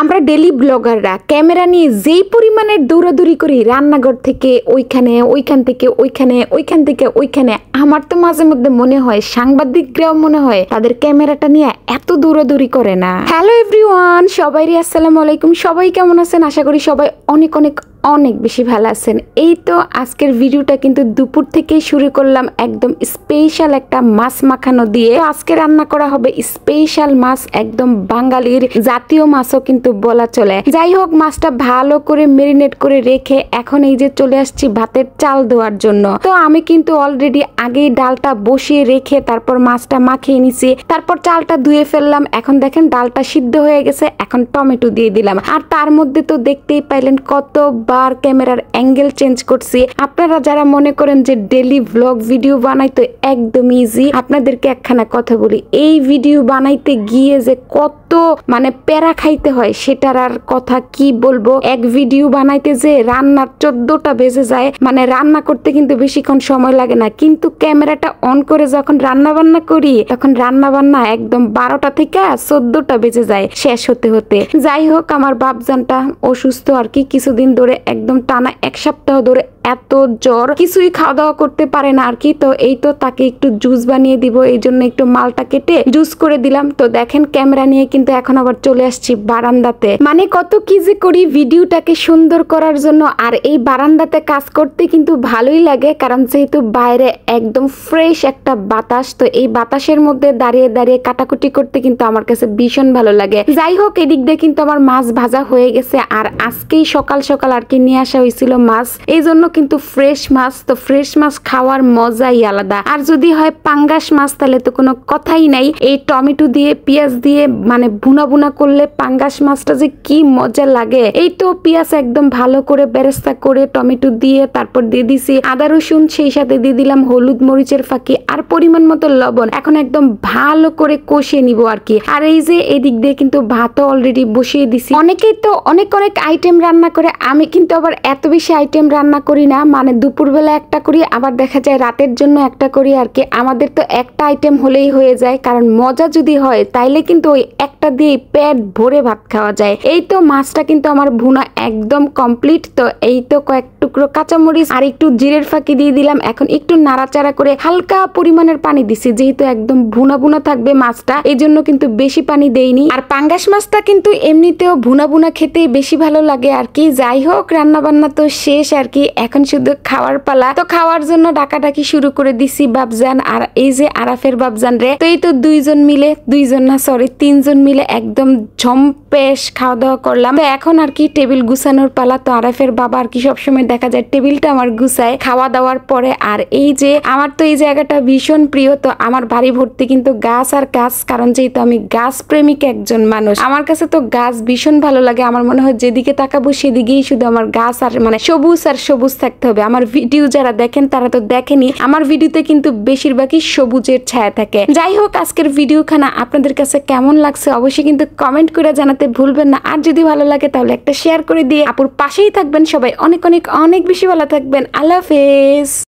আমরা daily ব্লগাররা camera নিয়ে যেই পরিমাণে দৌড়াদৌড়ি করি, রান্নাঘর থেকে ওইখানে, ওইখান থেকে ওইখানে, ওইখান থেকে ওইখানে, আমার তো মাঝে মধ্যে মনে হয় সাংবাদিকরাও মনে হয় তাদের ক্যামেরাটা নিয়ে এত দৌড়াদৌড়ি করে না। হ্যালো এভরিওয়ান, সবাইরে আসসালামু আলাইকুম। সবাই কেমন আছেন? আশা করি সবাই অনেক অনেক অনেক বেশি ভালো আছেন। এই তো আজকের ভিডিওটা কিন্তু দুপুর থেকেই শুরু করলাম একদম স্পেশাল একটা মাছ মাখানো দিয়ে। তো আজকে রান্না করা হবে স্পেশাল মাছ, একদম বাঙালির জাতীয় মাছও কিন্তু বলা চলে। যাই হোক, মাছটা ভালো করে মেরিনেট করে রেখে এখন এই যে চলে আসছি ভাতের চাল দেওয়ার জন্য। তো আমি কিন্তু অলরেডি আগেই ডালটা বসিয়ে রেখে তারপর মাছটা মাখিয়ে নিছি, তারপর চালটা ধুয়ে ফেললাম। এখন দেখেন ডালটা সিদ্ধ হয়ে গেছে, এখন টমেটো দিয়ে দিলাম। আর তার মধ্যে তো দেখতেই পাইলেন কতবার ক্যামেরার অ্যাঙ্গেল চেঞ্জ করছি। আপনারা যারা মনে করেন যে ডেলি ভ্লগ ভিডিও বানাইতে একদম ইজি, আপনাদেরকে একখানা কথা বলি, এই ভিডিও বানাইতে গিয়ে যে কত মানে প্যারা খাইতে হয় সেটার আর কথা কি বলবো। এক ভিডিও বানাইতে যে রান্নার 14টা বেজে যায়, মানে রান্না করতে কিন্তু বেশিক্ষণ সময় লাগে না, কিন্তু ক্যামেরাটা অন করে যখন রান্না বান্না করি তখন রান্না বান্না একদম 12টা থেকে 14টা বেজে যায় শেষ হতে হতে। যাই হোক, আমার বাপজানটা অসুস্থ আর কি, কিছুদিন ধরে একদম টানা 1 সপ্তাহ ধরে এত জ্বর, কিছুই খাওয়া দাওয়া করতে পারে না আর কি। তো এই তো তাকে একটু জুস বানিয়ে দিব, এই জন্য একটু মালটা কেটে জুস করে দিলাম। তো দেখেন ক্যামেরা নিয়ে কিন্তু এখন আবার চলে আসছি বারান্দাতে। মানে কত কি যে করি ভিডিওটাকে সুন্দর করার জন্য। আর এই বারান্দাতে কাজ করতে কিন্তু ভালোই লাগে, কারণ যেহেতু বাইরে একদম ফ্রেশ একটা বাতাস, তো এই বাতাসের মধ্যে দাঁড়িয়ে দাঁড়িয়ে কাটাকুটি করতে কিন্তু আমার কাছে ভীষণ ভালো লাগে। যাই হোক, এদিক দিয়ে কিন্তু আমার মাছ ভাজা হয়ে গেছে। আর আজকেই সকাল সকাল আর কি নিয়ে আসা হয়েছিল মাছ, এই জন্য কিন্তু ফ্রেশ মাছ। তো ফ্রেশ মাছ খাওয়ার মজাই আলাদা। আর যদি হয় পাঙ্গাস মাছ তাহলে তো কোনো কথাই নাই। এই টমেটো দিয়ে পেঁয়াজ দিয়ে মানে ভুনা ভুনা করলে পাঙ্গাস মাছটা যে কি মজা লাগে। এই তো পেঁয়াজ একদম ভালো করে বেরেস্তা করে টমেটো দিয়ে তারপর দিয়ে দিছি আদা রসুন, সেই সাথে দিয়ে দিলাম হলুদ মরিচের ফাঁকি আর পরিমাণ মতো লবণ। এখন একদম ভালো করে কষিয়ে নিব আর কি। আর এই যে এদিক দিয়ে কিন্তু ভাতও অলরেডি বসিয়ে দিছি। অনেকেই তো অনেক অনেক আইটেম রান্না করে, আমি কিন্তু আবার এত বেশি আইটেম রান্না করি না, মানে দুপুরবেলা একটা করি, আবার দেখা যায় রাতের জন্য একটা করি আর কি। আমাদের তো একটা আইটেম হলেই হয়ে যায়, কারণ মজা যদি হয় তাইলে কিন্তু ওই একটা দিয়ে পেট ভরে ভাত খাওয়া যায়। এই তো মাছটা কিন্তু আমার ভুনা একদম কমপ্লিট। তো এই তো কয়েক টুকরো কাঁচামরিচ আর একটু জিরের ফাঁকি দিয়ে দিলাম। এখন একটু নাড়াচাড়া করে হালকা পরিমাণের পানি দিছি, যেহেতু একদম ভুনা ভুনা থাকবে মাছটা, এই জন্য কিন্তু বেশি পানি দেইনি। আর পাঙ্গাস মাছটা কিন্তু এমনিতেও ভুনা ভুনা খেতে বেশি ভালো লাগে আর কি। যাই হোক, রান্না বান্না তো শেষ আর কি, এখন শুধু খাওয়ার পালা। তো খাওয়ার জন্য ডাকাডাকি শুরু করে দিছি বাপজান আর এই যে আরাফের বাপজান রে। তো এই তো দুইজন মিলে, দুইজন না সরি 3জন মিলে একদম ঝম্পেশ খাওয়া দাওয়া করলাম। তো এখন আর কি টেবিল গুছানোর পালা। তো আরাফের বাবা আর কি সবসময় দেখা যায় টেবিলটা আমার গুছায় খাওয়া দাওয়ার পরে। আর এই যে আমার তো এই জায়গাটা ভীষণ প্রিয়, তো আমার বাড়ি ভর্তি কিন্তু গাছ আর গাছ, কারণ যেহেতু আমি গাছ প্রেমিক একজন মানুষ, আমার কাছে তো গাছ ভীষণ ভালো লাগে। আমার মনে হয় যেদিকে তাকাবো সেদিকেই শুধু আমার গাছ আর মানে সবুজ আর সবুজ থাকতে হবে। আমার ভিডিও যারা দেখেন তারা তো দেখেনি, আমার ভিডিওতে কিন্তু বেশিরভাগই সবুজের ছায়া থাকে। যাই হোক, আজকের ভিডিওখানা আপনাদের কাছে কেমন লাগছে অবশ্যই কিন্তু কমেন্ট করে জানাতে ভুলবেন না। আর যদি ভালো লাগে তাহলে একটা শেয়ার করে দিয়ে আপুর পাশেই থাকবেন। সবাই অনেক অনেক অনেক বেশি ভালো থাকবেন। আল্লাহ হাফেজ।